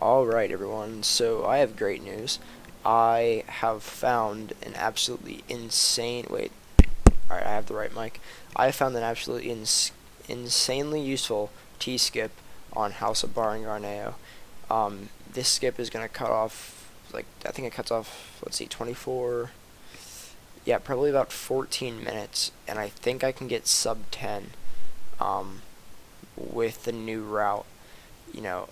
Alright everyone, so I have great news. I have found an absolutely insane, alright, I have the right mic. I have found an absolutely insanely useful T-skip on House of Bar in Garneau. This skip is going to cut off, I think it cuts off, let's see, 24, yeah, probably about 14 minutes, and I think I can get sub 10 with the new route.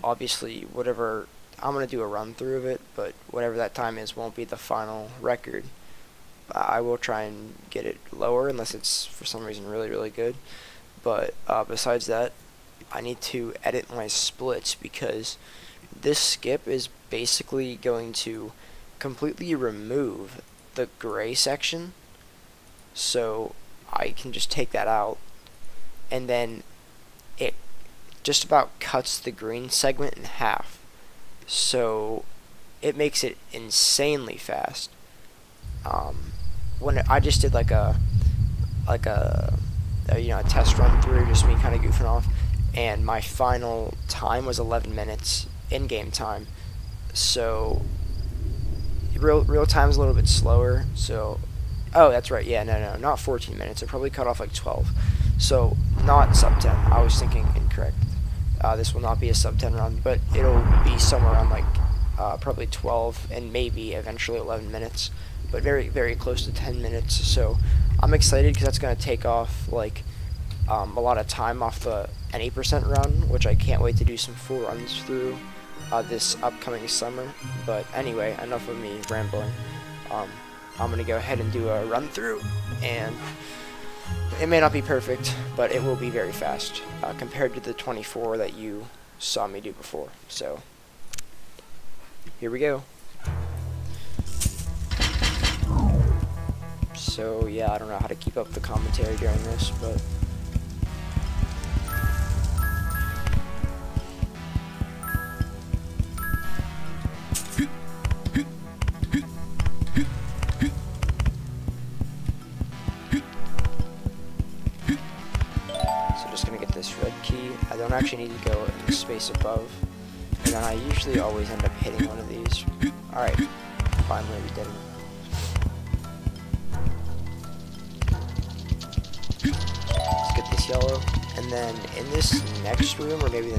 Obviously, whatever, I'm going to do a run through of it, but whatever that time is won't be the final record. I will try and get it lower unless it's for some reason really, really good. But besides that, I need to edit my splits because this skip is basically going to completely remove the gray section. So I can just take that out, and then it just about cuts the green segment in half, so it makes it insanely fast. I just did a test run through, just me kind of goofing off, and my final time was 11 minutes in-game time. So real time is a little bit slower. So that's right. Yeah, no, not 14 minutes. It probably cut off like 12. So not sub 10. I was thinking incorrect. This will not be a sub 10 run, but it'll be somewhere around probably 12 and maybe eventually 11 minutes, but very, very close to 10 minutes. So I'm excited because that's going to take off a lot of time off the an 8% run, which I can't wait to do some full runs through this upcoming summer. But anyway, enough of me rambling. I'm going to go ahead and do a run through, and it may not be perfect, but it will be very fast compared to the 24 that you saw me do before. So here we go. So yeah, I don't know how to keep up the commentary during this, but this red key. I don't actually need to go in the space above, and then I usually always end up hitting one of these. Alright, finally we did it. Let's get this yellow, and then in this next room, or maybe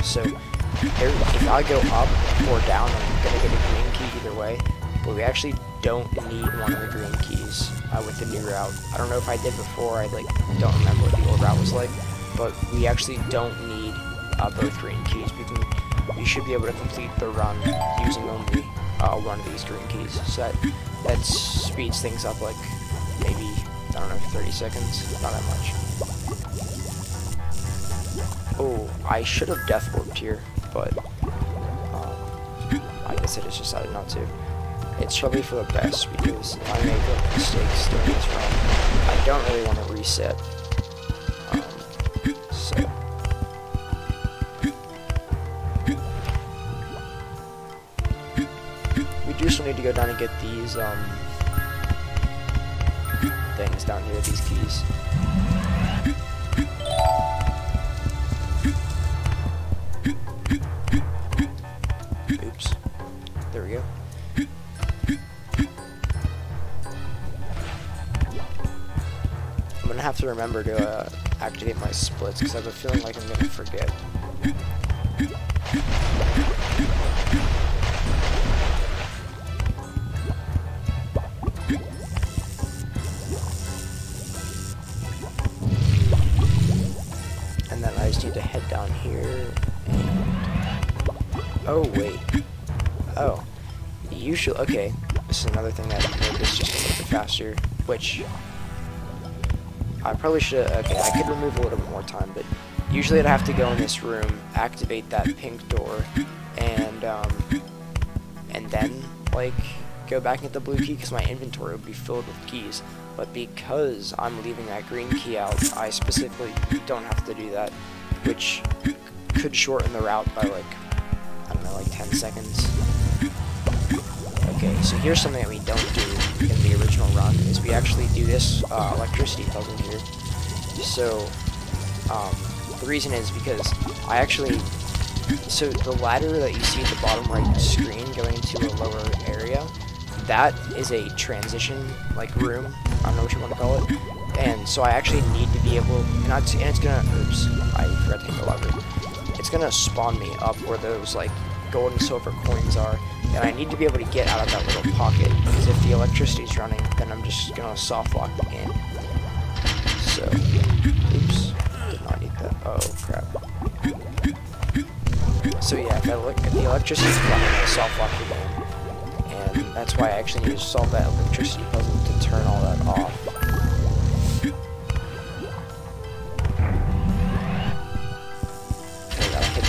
so if I go up or down, I'm gonna get a green key either way, but we actually don't need one of the green keys with the new route. I don't know if I did before, I don't remember what the old route was like, but we actually don't need both green keys. We should be able to complete the run using only one of these green keys. So that speeds things up maybe, I don't know, 30 seconds, not that much. Oh, I should have death warped here, but I guess I just decided not to. It's probably for the best because if I make mistakes during this run, I don't really want to reset. We do still need to go down and get these things down here, these keys. Oops. There we go. I'm gonna have to remember to activate my splits because I have a feeling like I'm gonna forget. And then I just need to head down here and oh wait. Oh. Usually, okay, this is another thing that made this just a little bit faster, which I probably should, okay, I could remove a little bit more time, but usually I'd have to go in this room, activate that pink door, and then, go back and get the blue key, because my inventory would be filled with keys. But because I'm leaving that green key out, I specifically don't have to do that, which could shorten the route by, I don't know, 10 seconds. Okay, so here's something that we don't do in the original run, is we actually do this electricity puzzle here. So, the reason is because I actually So the ladder that you see at the bottom right screen going into a lower area, that is a transition like room. I don't know what you want to call it. And so I actually need to be able, and it's gonna, oops, I forgot to hit the lever. It's gonna spawn me up where those like gold and silver coins are, and I need to be able to get out of that little pocket, because if the electricity's running, then I'm just gonna soft lock the game. So, oops, did not need that. Oh crap. So yeah, if the electricity's running, I soft lock the game, and that's why I actually need to solve that electricity puzzle to turn all that off.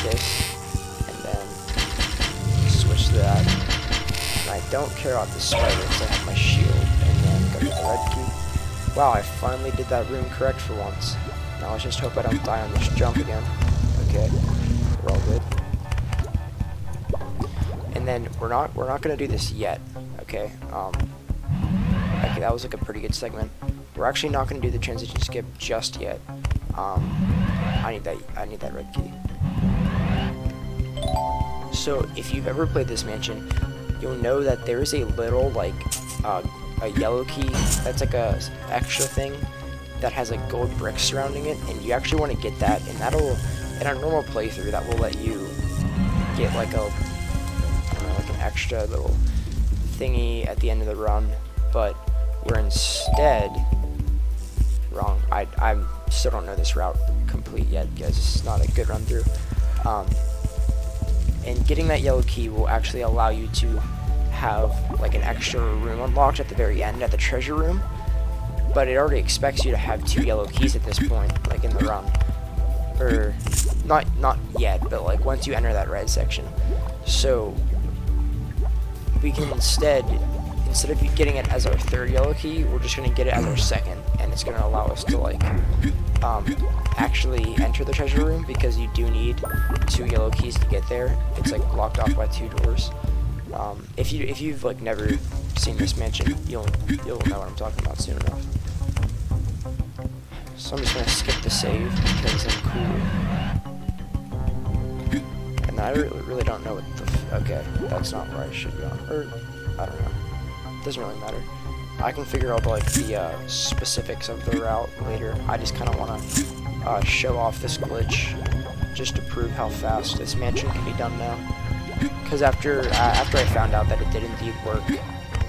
This, and then switch to that. And I don't care about the spider because I have my shield, and then go to the red key. Wow, I finally did that room correct for once. Now let's just hope I don't die on this jump again. Okay, we're all good. And then we're not gonna do this yet. Okay, okay, that was like a pretty good segment. We're actually not gonna do the transition skip just yet. I need that red key. So if you've ever played this mansion, you'll know that there is a little like a yellow key that's like a extra thing that has like gold bricks surrounding it, and you actually want to get that, and that'll, in a normal playthrough, that will let you get like a, I don't know, like an extra little thingy at the end of the run. But we're instead wrong. I still don't know this route complete yet because it's not a good run through. And getting that yellow key will actually allow you to have like an extra room unlocked at the very end at the treasure room, but it already expects you to have 2 yellow keys at this point, like in the run, or not yet, but like once you enter that red section. So we can instead of getting it as our 3rd yellow key, we're just going to get it as our 2nd, and it's going to allow us to like actually enter the treasure room, because you do need 2 yellow keys to get there. It's like blocked off by 2 doors. If you've like never seen this mansion, you'll know what I'm talking about soon enough. So I'm just gonna skip the save because I'm cool. And I really don't know what the okay, that's not where I should go, or I don't know. Doesn't really matter. I can figure out like the specifics of the route later. I just kind of want to show off this glitch just to prove how fast this mansion can be done now. Because after I found out that it did indeed work,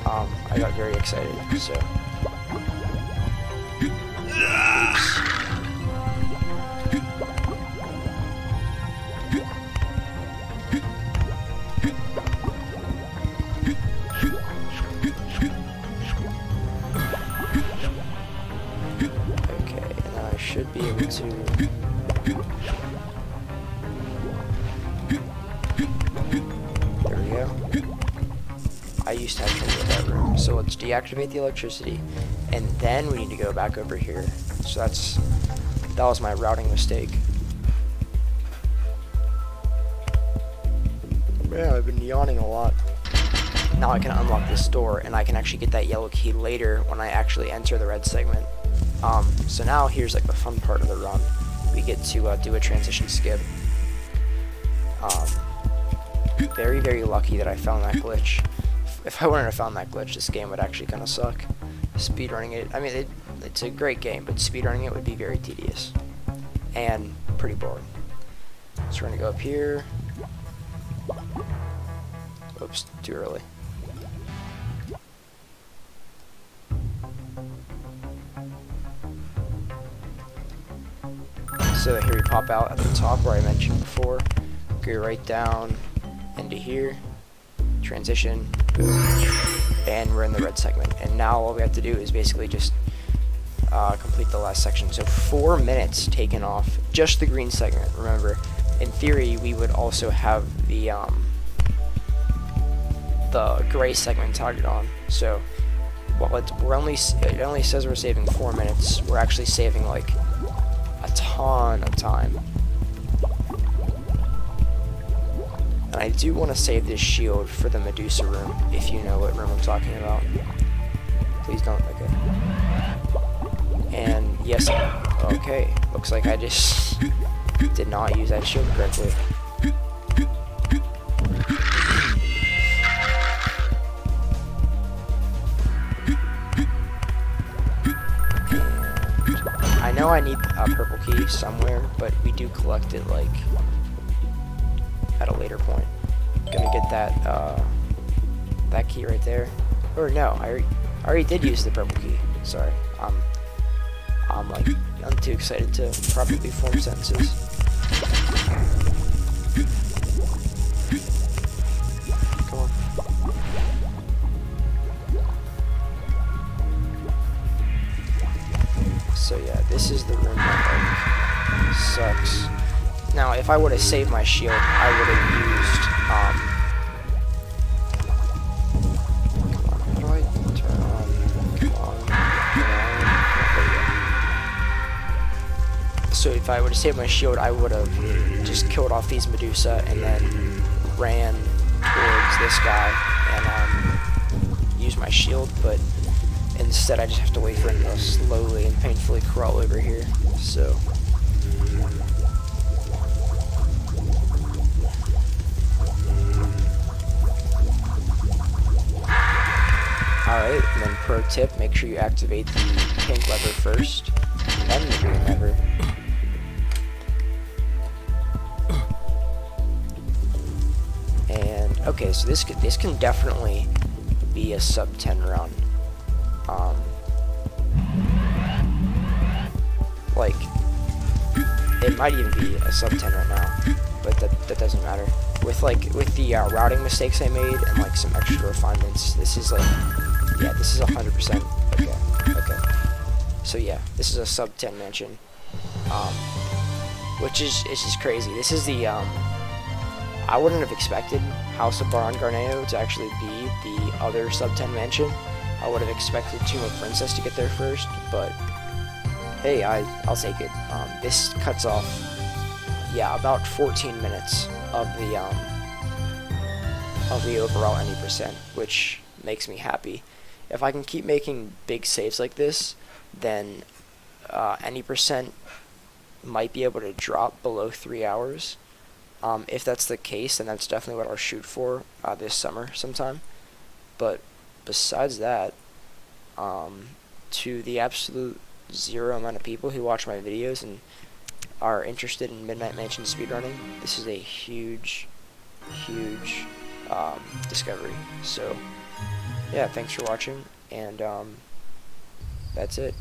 I got very excited. So. Oops. Should be able to. There we go. I used to have trouble with that room, so let's deactivate the electricity, and then we need to go back over here. So that was my routing mistake. Yeah, I've been yawning a lot. Now I can unlock this door, and I can actually get that yellow key later when I actually enter the red segment. So now here's like the fun part of the run. We get to do a transition skip. Very, very lucky that I found that glitch. If I wouldn't have found that glitch, this game would actually kind of suck. Speedrunning it, I mean, it's a great game, but speedrunning it would be very tedious. And pretty boring. So we're gonna go up here. Oops, too early. So here we pop out at the top where I mentioned before, go right down into here, transition, and we're in the red segment. And now all we have to do is basically just complete the last section. So 4 minutes taken off just the green segment. Remember, in theory, we would also have the gray segment tagged on. So while it only says we're saving 4 minutes, we're actually saving like a ton of time. And I do want to save this shield for the Medusa room, if you know what room I'm talking about. Please don't, okay. And yes, okay, looks like I just did not use that shield correctly. key somewhere, but we do collect it like at a later point. Gonna get that key right there. Or no, I already did use the purple key. Sorry, I'm too excited to properly form sentences. Come on. So yeah, this is the room that like sucks. Now, if I would have saved my shield, I would have used come on, how do I turn on? Come on. There we go. So if I would have saved my shield, I would have just killed off these Medusa and then ran towards this guy and used my shield, but instead I just have to wait for him to slowly and painfully crawl over here. So alright, and then pro tip, make sure you activate the pink lever first, then the green lever. And okay, so this can definitely be a sub 10 run. Like, it might even be a sub 10 right now, but that doesn't matter. With the routing mistakes I made and like some extra refinements, this is like, yeah, this is 100%. Okay. So yeah, this is a sub 10 mansion, which is just crazy. This is the I wouldn't have expected House of Bar on Garneau to actually be the other sub 10 mansion. I would have expected Tomb of Princess to get there first, but hey, I'll take it. This cuts off, yeah, about 14 minutes of the overall any percent, which makes me happy. If I can keep making big saves like this, then any percent might be able to drop below 3 hours. If that's the case, then that's definitely what I'll shoot for this summer sometime. But besides that, to the absolute zero amount of people who watch my videos and are interested in Midnight Mansion speedrunning, this is a huge discovery. So yeah, thanks for watching, and that's it.